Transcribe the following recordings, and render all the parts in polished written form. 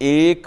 1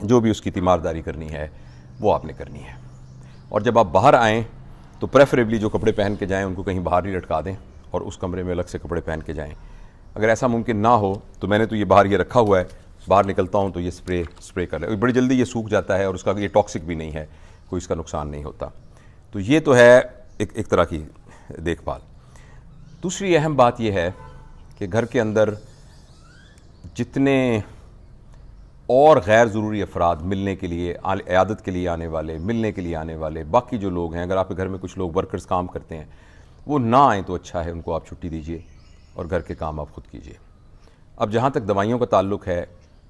جو بھی اس کی تیمارداری کرنی ہے وہ آپ نے کرنی ہے. اور جب آپ باہر آئیں تو پریفریبلی جو کپڑے پہن کے جائیں ان کو کہیں باہر ہی لٹکا دیں اور اس کمرے میں الگ سے کپڑے پہن کے جائیں. اگر ایسا ممکن نہ ہو تو میں نے تو یہ باہر یہ رکھا ہوا ہے, باہر نکلتا ہوں تو یہ اسپرے کر لے, بڑی جلدی یہ سوکھ جاتا ہے اور اس کا یہ ٹاکسک بھی نہیں ہے, کوئی اس کا نقصان نہیں ہوتا. تو یہ تو ہے ایک طرح کی دیکھ بھال. دوسری اہم بات یہ ہے کہ گھر کے اندر جتنے اور غیر ضروری افراد ملنے کے لیے, عیادت کے لیے آنے والے, ملنے کے لیے آنے والے باقی جو لوگ ہیں, اگر آپ کے گھر میں کچھ لوگ ورکرز کام کرتے ہیں وہ نہ آئیں تو اچھا ہے, ان کو آپ چھٹی دیجیے اور گھر کے کام آپ خود کیجیے. اب جہاں تک دوائیوں کا تعلق ہے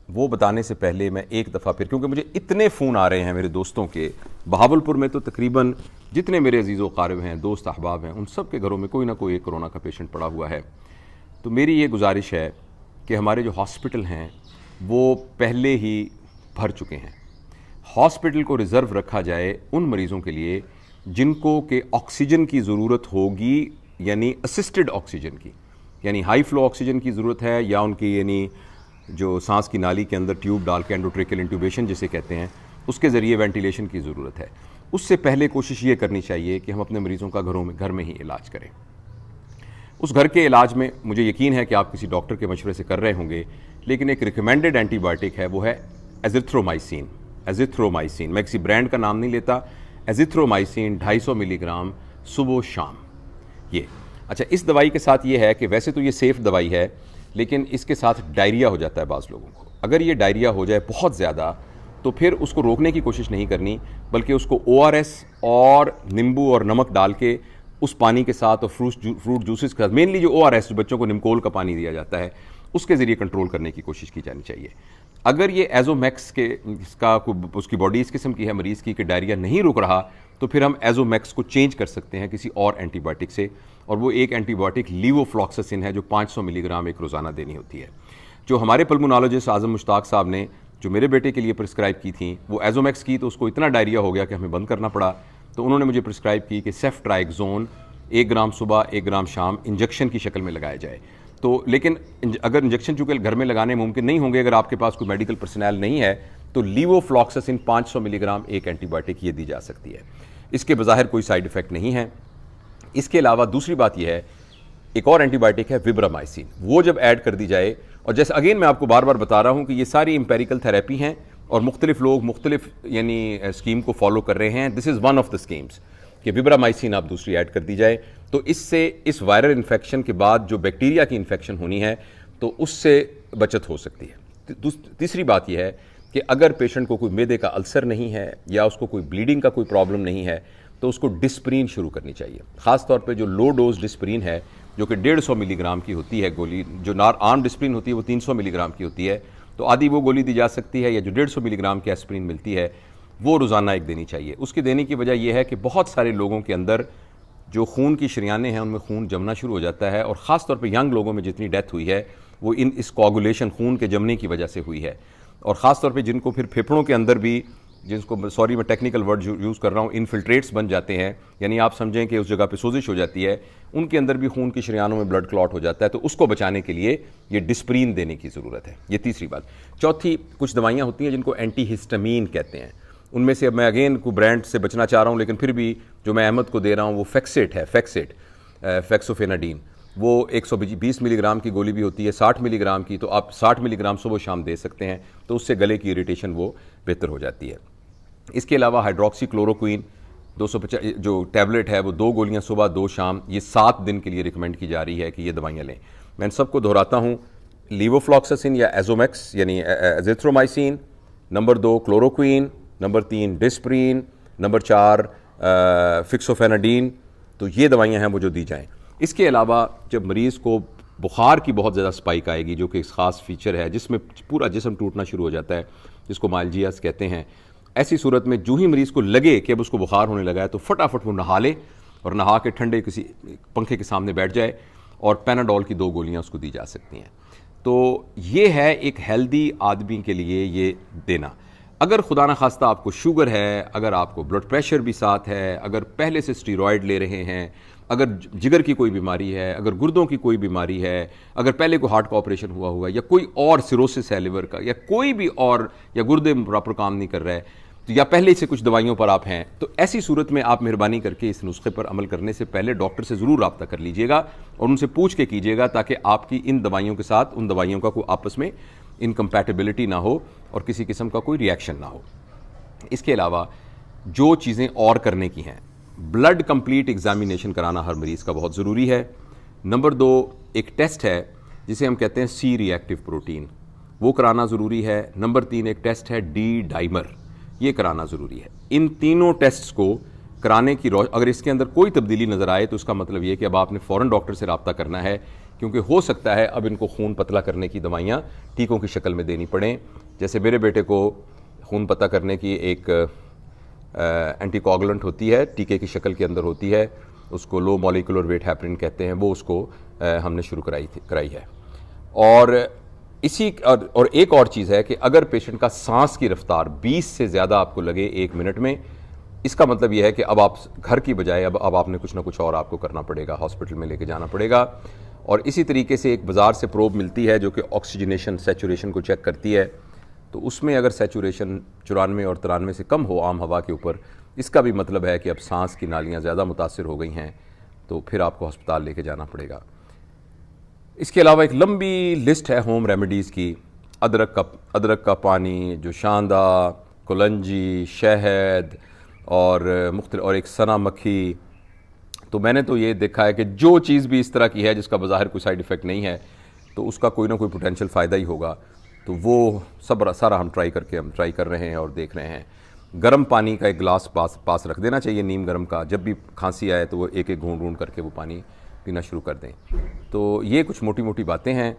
وہ بتانے سے پہلے میں ایک دفعہ پھر, کیونکہ مجھے اتنے فون آ رہے ہیں میرے دوستوں کے, بہاولپور میں تو تقریباً جتنے میرے عزیز و قارب ہیں, دوست احباب ہیں, ان سب کے گھروں میں کوئی نہ کوئی ایک کرونا کا پیشنٹ پڑا ہوا ہے. تو میری یہ گزارش ہے کہ ہمارے جو ہاسپٹل ہیں وہ پہلے ہی بھر چکے ہیں. ہاسپٹل کو ریزرو رکھا جائے ان مریضوں کے لیے جن کو کہ آکسیجن کی ضرورت ہوگی, یعنی اسسٹڈ آکسیجن کی, یعنی ہائی فلو آکسیجن کی ضرورت ہے, یا ان کی یعنی جو سانس کی نالی کے اندر ٹیوب ڈال کے اینڈوٹریکل انٹیوبیشن جسے کہتے ہیں اس کے ذریعے وینٹیلیشن کی ضرورت ہے. اس سے پہلے کوشش یہ کرنی چاہیے کہ ہم اپنے مریضوں کا گھر میں ہی علاج کریں. اس گھر کے علاج میں مجھے یقین ہے کہ آپ کسی ڈاکٹر کے مشورے سے کر رہے ہوں گے, لیکن ایک ریکمینڈڈ اینٹی بائیوٹک ہے, وہ ہے ایزیتھرومائسین. ایزیتھرومائسین, میں کسی برانڈ کا نام نہیں لیتا, ایزیتھرومائسین 250 ملی گرام صبح و شام. یہ اچھا, اس دوائی کے ساتھ یہ ہے کہ ویسے تو یہ سیف دوائی ہے, لیکن اس کے ساتھ ڈائریا ہو جاتا ہے بعض لوگوں کو. اگر یہ ڈائریا ہو جائے بہت زیادہ تو پھر اس کو روکنے کی کوشش نہیں کرنی, بلکہ اس کو ORS اور نیمبو اور نمک ڈال کے اس پانی کے ساتھ اور فروٹ جوسز کے ساتھ, مینلی جو ORS جو بچوں کو نمکول کا پانی دیا جاتا ہے اس کے ذریعے کنٹرول کرنے کی کوشش کی جانی چاہیے. اگر یہ ایزومیکس کے اس کی باڈی اس قسم کی ہے مریض کی کہ ڈائریا نہیں رک رہا, تو پھر ہم ایزومیکس کو چینج کر سکتے ہیں کسی اور اینٹی بائیوٹک سے, اور وہ ایک اینٹی بائیوٹک لیووفلاکسسن ہے جو 500 ملی گرام ایک روزانہ دینی ہوتی ہے. جو ہمارے پلمونالوجسٹ اعظم مشتاق صاحب نے جو میرے بیٹے کے لیے پرسکرائب کی تھیں, وہ ایزومیکس کی تو اس کو اتنا ڈائریا ہو گیا کہ ہمیں بند کرنا پڑا, تو انہوں نے مجھے پرسکرائب کی کہ سیفٹرائکزون 1 گرام صبح 1 گرام شام انجیکشن کی شکل میں لگایا جائے. تو لیکن اگر انجیکشن چونکہ گھر میں لگانے ممکن نہیں ہوں گے, اگر آپ کے پاس کوئی میڈیکل پرسنل نہیں ہے, تو لیووفلاکسسن 500 ملی گرام ایک اینٹی بائیوٹک یہ دی جا سکتی ہے. اس کے بظاہر کوئی سائیڈ ایفیکٹ نہیں ہے. اس کے علاوہ دوسری بات یہ ہے, ایک اور اینٹی بائیوٹک ہے وبرامائسین, وہ جب ایڈ کر دی جائے, اور جیسے اگین میں آپ کو بار بار بتا رہا ہوں کہ یہ ساری امپیریکل تھراپی ہیں اور مختلف لوگ مختلف یعنی اسکیم کو فالو کر رہے ہیں. This is one of the schemes کہ وبرامائسین آپ دوسری ایڈ کر دی جائے, تو اس سے اس وائرل انفیکشن کے بعد جو بیکٹیریا کی انفیکشن ہونی ہے تو اس سے بچت ہو سکتی ہے. تیسری بات یہ ہے کہ اگر پیشنٹ کو کوئی معدے کا السر نہیں ہے یا اس کو کوئی بلیڈنگ کا کوئی پرابلم نہیں ہے تو اس کو ڈسپرین شروع کرنی چاہیے. خاص طور پہ جو لو ڈوز ڈسپرین ہے جو کہ 150 ملی گرام کی ہوتی ہے گولی, جو عام ڈسپرین ہوتی ہے وہ 300 ملی گرام کی ہوتی ہے, تو آدھی وہ گولی دی جا سکتی ہے, یا جو 150 ملی گرام کی ایسپرین ملتی ہے وہ روزانہ ایک دینی چاہیے. اس کی دینے کی وجہ یہ ہے کہ بہت سارے لوگوں کے اندر جو خون کی شریانیں ہیں ان میں خون جمنا شروع ہو جاتا ہے, اور خاص طور پہ ینگ لوگوں میں جتنی ڈیتھ ہوئی ہے وہ اس کوگولیشن خون کے جمنے کی وجہ سے ہوئی ہے. اور خاص طور پہ جن کو پھر پھیپھڑوں کے اندر بھی, جن کو سوری میں ٹیکنیکل ورڈ یوز کر رہا ہوں, انفلٹریٹس بن جاتے ہیں, یعنی آپ سمجھیں کہ اس جگہ پہ سوزش ہو جاتی ہے, ان کے اندر بھی خون کی شریانوں میں بلڈ کلاٹ ہو جاتا ہے, تو اس کو بچانے کے لیے یہ ڈسپرین دینے کی ضرورت ہے. یہ تیسری بات. چوتھی, کچھ دوائیاں ہوتی ہیں جن کو اینٹی ہسٹامین کہتے ہیں, ان میں سے اب میں اگین کو برانڈ سے بچنا چاہ رہا ہوں, لیکن پھر بھی جو میں احمد کو دے رہا ہوں وہ فیکسیٹ ہے, فیکسوفیناڈین. وہ 120 ملی گرام کی گولی بھی ہوتی ہے, 60 ملی گرام کی, تو آپ 60 ملی گرام صبح و شام دے سکتے ہیں, تو اس سے گلے کی اریٹیشن وہ بہتر ہو جاتی ہے. اس کے علاوہ ہائیڈروکسی کلوروکوئن 250 جو ٹیبلٹ ہے وہ 2 گولیاں صبح 2 شام, یہ 7 دن کے لیے ریکمینڈ کی جا رہی ہے کہ یہ دوائیاں لیں. میں ان سب کو دہراتا ہوں, لیووفلاکسسن یا ایزومیکس یعنی ایزیتھرومائسین, نمبر 2 کلوروکوئن, نمبر 3 ڈسپرین, نمبر 4 فیکسوفیناڈین, تو یہ دوائیاں ہیں وہ جو دی جائیں. اس کے علاوہ جب مریض کو بخار کی بہت زیادہ سپائک آئے گی, جو کہ ایک خاص فیچر ہے جس میں پورا جسم ٹوٹنا شروع ہو جاتا ہے, جس کو مائلجیاس کہتے ہیں, ایسی صورت میں جو ہی مریض کو لگے کہ اب اس کو بخار ہونے لگا ہے تو فٹافٹ وہ نہا لے, اور نہا کے ٹھنڈے کسی پنکھے کے سامنے بیٹھ جائے, اور پیناڈول کی 2 گولیاں اس کو دی جا سکتی ہیں. تو یہ ہے ایک ہیلدی آدمی کے لیے یہ دینا. اگر خدا نخواستہ آپ کو شوگر ہے, اگر آپ کو بلڈ پریشر بھی ساتھ ہے, اگر پہلے سے اسٹیرائڈ لے رہے ہیں, اگر جگر کی کوئی بیماری ہے، اگر گردوں کی کوئی بیماری ہے، اگر پہلے کوئی ہارٹ کا آپریشن ہوا ہوا ہے، یا کوئی اور سیروسس ہے لیور کا، یا کوئی بھی اور، یا گردے پراپر کام نہیں کر رہے، یا پہلے سے کچھ دوائیوں پر آپ ہیں، تو ایسی صورت میں آپ مہربانی کر کے اس نسخے پر عمل کرنے سے پہلے ڈاکٹر سے ضرور رابطہ کر لیجئے گا اور ان سے پوچھ کے کیجئے گا، تاکہ آپ کی ان دوائیوں کے ساتھ ان دوائیوں کا کوئی آپس میں انکمپیٹیبلٹی نہ ہو اور کسی قسم کا کوئی ریئیکشن نہ ہو۔ اس کے علاوہ جو چیزیں اور کرنے کی ہیں، بلڈ کمپلیٹ ایگزامینیشن کرانا ہر مریض کا بہت ضروری ہے۔ نمبر 2، ایک ٹیسٹ ہے جسے ہم کہتے ہیں سی ری ایکٹیو پروٹین، وہ کرانا ضروری ہے۔ نمبر 3، ایک ٹیسٹ ہے ڈی ڈائمر، یہ کرانا ضروری ہے۔ ان تینوں ٹیسٹس کو کرانے کی اگر اس کے اندر کوئی تبدیلی نظر آئے تو اس کا مطلب یہ کہ اب آپ نے فوراً ڈاکٹر سے رابطہ کرنا ہے، کیونکہ ہو سکتا ہے اب ان کو خون پتلا کرنے کی دوائیاں ٹیکوں کی شکل میں دینی پڑیں۔ جیسے میرے بیٹے کو خون پتلا کرنے کی ایک اینٹی کوگولنٹ ہوتی ہے، ٹیکے کی شکل کے اندر ہوتی ہے، اس کو لو مولیکولر ویٹ ہیپرین کہتے ہیں، وہ اس کو ہم نے شروع کرائی ہے۔ اور اور ایک اور چیز ہے کہ اگر پیشنٹ کا سانس کی رفتار 20 سے زیادہ آپ کو لگے 1 منٹ میں، اس کا مطلب یہ ہے کہ اب آپ گھر کی بجائے اب آپ نے کچھ نہ کچھ اور آپ کو کرنا پڑے گا، ہاسپٹل میں لے کے جانا پڑے گا۔ اور اسی طریقے سے ایک بازار سے پروب ملتی ہے جو کہ آکسیجنیشن سیچوریشن کو چیک کرتی ہے، تو اس میں اگر سیچوریشن 94 اور 93 سے کم ہو عام ہوا کے اوپر، اس کا بھی مطلب ہے کہ اب سانس کی نالیاں زیادہ متاثر ہو گئی ہیں، تو پھر آپ کو ہسپتال لے کے جانا پڑے گا۔ اس کے علاوہ ایک لمبی لسٹ ہے ہوم ریمیڈیز کی، ادرک کا پانی، جو شاندہ، کلنجی، شہد اور ایک سنا مکھی۔ تو میں نے تو یہ دیکھا ہے کہ جو چیز بھی اس طرح کی ہے جس کا بظاہر کوئی سائیڈ ایفیکٹ نہیں ہے، تو اس کا کوئی نہ کوئی پوٹینشیل فائدہ ہی ہوگا، تو وہ سارا ہم ٹرائی کر رہے ہیں اور دیکھ رہے ہیں۔ گرم پانی کا ایک گلاس پاس رکھ دینا چاہیے، نیم گرم کا، جب بھی کھانسی آئے تو وہ ایک گھونٹ کر کے وہ پانی پینا شروع کر دیں۔ تو یہ کچھ موٹی موٹی باتیں ہیں۔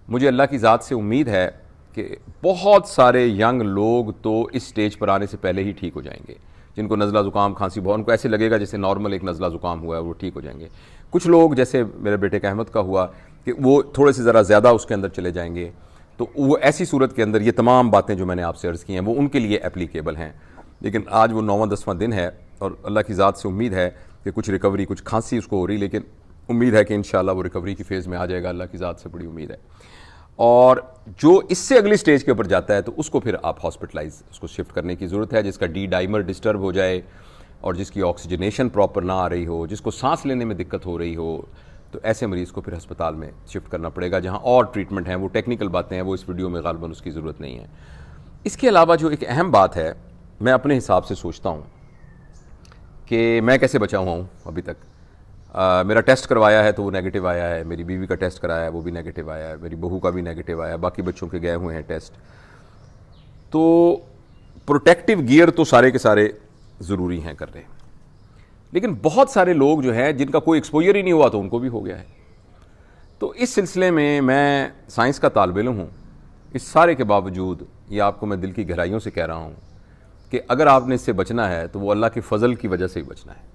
مجھے اللہ کی ذات سے امید ہے کہ بہت سارے ینگ لوگ تو اس سٹیج پر آنے سے پہلے ہی ٹھیک ہو جائیں گے، جن کو نزلہ زکام کھانسی بہت، ان کو ایسے لگے گا جیسے نارمل ایک نزلہ زکام ہوا ہے، وہ ٹھیک ہو جائیں گے۔ کچھ لوگ جیسے میرے بیٹے کا احمد کا ہوا کہ وہ تھوڑے سے ذرا زیادہ اس کے اندر چلے جائیں گے، تو وہ ایسی صورت کے اندر یہ تمام باتیں جو میں نے آپ سے عرض کی ہیں وہ ان کے لیے اپلیکیبل ہیں۔ لیکن آج وہ 9واں 10واں دن ہے اور اللہ کی ذات سے امید ہے کہ کچھ ریکوری، کچھ کھانسی اس کو ہو رہی، لیکن امید ہے کہ انشاءاللہ وہ ریکوری کی فیز میں آ جائے گا، اللہ کی ذات سے بڑی امید ہے۔ اور جو اس سے اگلی سٹیج کے اوپر جاتا ہے تو اس کو پھر آپ ہاسپٹلائز اس کو شفٹ کرنے کی ضرورت ہے، جس کا ڈی ڈائمر ڈسٹرب ہو جائے اور جس کی آکسیجنیشن پراپر نہ آ رہی ہو، جس کو سانس لینے میں دقت ہو رہی ہو، تو ایسے مریض کو پھر ہسپتال میں شفٹ کرنا پڑے گا، جہاں اور ٹریٹمنٹ ہیں، وہ ٹیکنیکل باتیں ہیں، وہ اس ویڈیو میں غالباً اس کی ضرورت نہیں ہے۔ اس کے علاوہ جو ایک اہم بات ہے، میں اپنے حساب سے سوچتا ہوں کہ میں کیسے بچا ہوا ہوں ابھی تک۔ میرا ٹیسٹ کروایا ہے تو وہ نیگیٹو آیا ہے، میری بیوی کا ٹیسٹ کرایا ہے وہ بھی نیگیٹو آیا ہے، میری بہو کا بھی نیگیٹو آیا ہے، باقی بچوں کے گئے ہوئے ہیں ٹیسٹ۔ تو پروٹیکٹیو گیئر تو سارے کے سارے ضروری ہیں کر رہے ہیں، لیکن بہت سارے لوگ جو ہیں جن کا کوئی ایکسپوجر ہی نہیں ہوا تو ان کو بھی ہو گیا ہے۔ تو اس سلسلے میں سائنس کا طالب علم ہوں، اس سارے کے باوجود یہ آپ کو میں دل کی گہرائیوں سے کہہ رہا ہوں کہ اگر آپ نے اس سے بچنا ہے تو وہ اللہ کے فضل کی وجہ سے ہی بچنا ہے،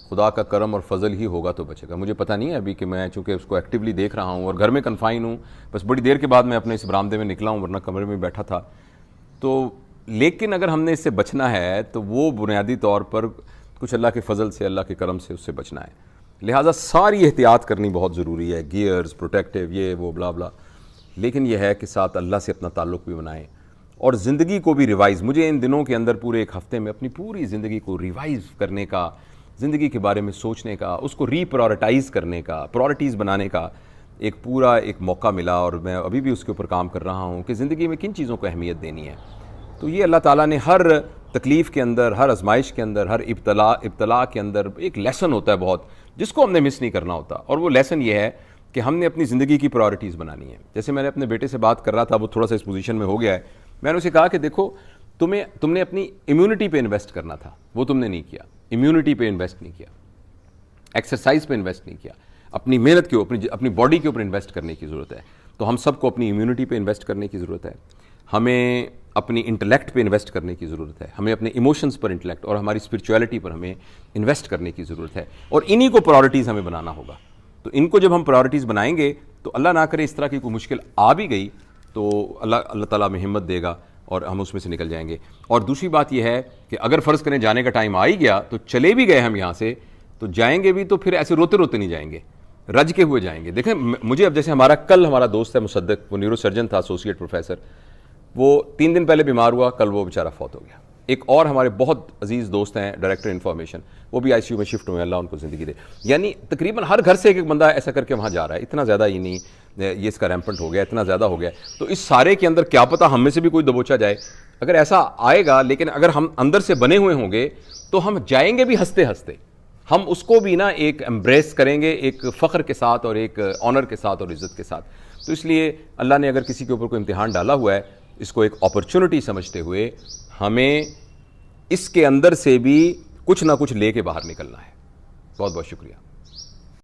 خدا کا کرم اور فضل ہی ہوگا تو بچے گا۔ مجھے پتہ نہیں ہے ابھی کہ میں چونکہ اس کو ایکٹیولی دیکھ رہا ہوں اور گھر میں کنفائن ہوں، بس بڑی دیر کے بعد میں اپنے اس برآمدے میں نکلا ہوں، ورنہ کمرے میں بیٹھا تھا۔ تو لیکن اگر ہم نے اس سے بچنا ہے تو وہ بنیادی طور پر کچھ اللہ کے فضل سے، اللہ کے کرم سے اس سے بچنا ہے، لہٰذا ساری احتیاط کرنی بہت ضروری ہے، گیئرز، پروٹیکٹیو، یہ وہ بلا بلا، لیکن یہ ہے کہ ساتھ اللہ سے اپنا تعلق بھی بنائیں اور زندگی کو بھی ریوائز۔ مجھے ان دنوں کے اندر پورے ایک ہفتے میں اپنی پوری زندگی کو ریوائز کرنے کا، زندگی کے بارے میں سوچنے کا، اس کو ری پرائورٹائز کرنے کا، پرائورٹیز بنانے کا ایک پورا موقع ملا، اور میں ابھی بھی اس کے اوپر کام کر رہا ہوں کہ زندگی میں کن چیزوں کو اہمیت دینی ہے۔ تو یہ اللہ تعالیٰ نے ہر تکلیف کے اندر، ہر آزمائش کے اندر، ہر ابتلا کے اندر ایک لیسن ہوتا ہے بہت، جس کو ہم نے مس نہیں کرنا ہوتا، اور وہ لیسن یہ ہے کہ ہم نے اپنی زندگی کی پرائورٹیز بنانی ہے۔ جیسے میں نے اپنے بیٹے سے بات کر رہا تھا، وہ تھوڑا سا اس پوزیشن میں ہو گیا ہے، میں نے اسے کہا کہ دیکھو تم نے اپنی امیونٹی پہ انویسٹ کرنا تھا، وہ تم نے نہیں کیا، امیونٹی پہ انویسٹ نہیں کیا، ایکسرسائز پہ انویسٹ نہیں کیا، اپنی محنت کے اوپر، اپنی باڈی کے اوپر انویسٹ کرنے کی ضرورت ہے۔ تو ہم سب کو اپنی امیونٹی پہ انویسٹ کرنے کی ضرورت ہے، ہمیں اپنی انٹلیکٹ پہ انویسٹ کرنے کی ضرورت ہے، ہمیں اپنے ایموشنز پر انٹلیکٹ اور ہماری اسپرچویلٹی پر ہمیں انویسٹ کرنے کی ضرورت ہے، اور انہی کو پرائورٹیز ہمیں بنانا ہوگا۔ تو ان کو جب ہم پرائورٹیز بنائیں گے تو اللہ نہ کرے اس طرح کی کوئی مشکل آ بھی گئی تو اللہ تعالیٰ میں ہمت دے گا اور ہم اس میں سے نکل جائیں گے۔ اور دوسری بات یہ ہے کہ اگر فرض کریں جانے کا ٹائم آ ہی گیا تو چلے بھی گئے ہم یہاں سے، تو جائیں گے بھی تو پھر ایسے روتے روتے نہیں جائیں گے, رج کے ہوئے جائیں گے. دیکھیں مجھے اب جیسے کل ہمارا دوست ہے مصدق, وہ نیورو سرجن تھا, ایسوسیٹ پروفیسر, وہ 3 دن پہلے بیمار ہوا, کل وہ بیچارہ فوت ہو گیا. ایک اور ہمارے بہت عزیز دوست ہیں ڈائریکٹر انفارمیشن, وہ بھی آئی سی یو میں شفٹ ہوئے, اللہ ان کو زندگی دے. یعنی تقریباً ہر گھر سے ایک بندہ ایسا کر کے وہاں جا رہا ہے. اتنا زیادہ ہی نہیں, یہ اس کا ریمپنٹ ہو گیا, اتنا زیادہ ہو گیا. تو اس سارے کے اندر کیا پتہ ہم میں سے بھی کوئی دبوچا جائے, اگر ایسا آئے گا. لیکن اگر ہم اندر سے بنے ہوئے ہوں گے تو ہم جائیں گے بھی ہنستے ہنستے, ہم اس کو بھی نا ایک ایمبریس کریں گے, ایک فخر کے ساتھ اور ایک آنر کے ساتھ اور عزت کے ساتھ. تو اس لیے اللہ نے اگر کسی کے اوپر کوئی امتحان ڈالا ہوا ہے, اس کو ایک اپرچونٹی سمجھتے ہوئے ہمیں اس کے اندر سے بھی کچھ نہ کچھ لے کے باہر نکلنا ہے. بہت بہت شکریہ.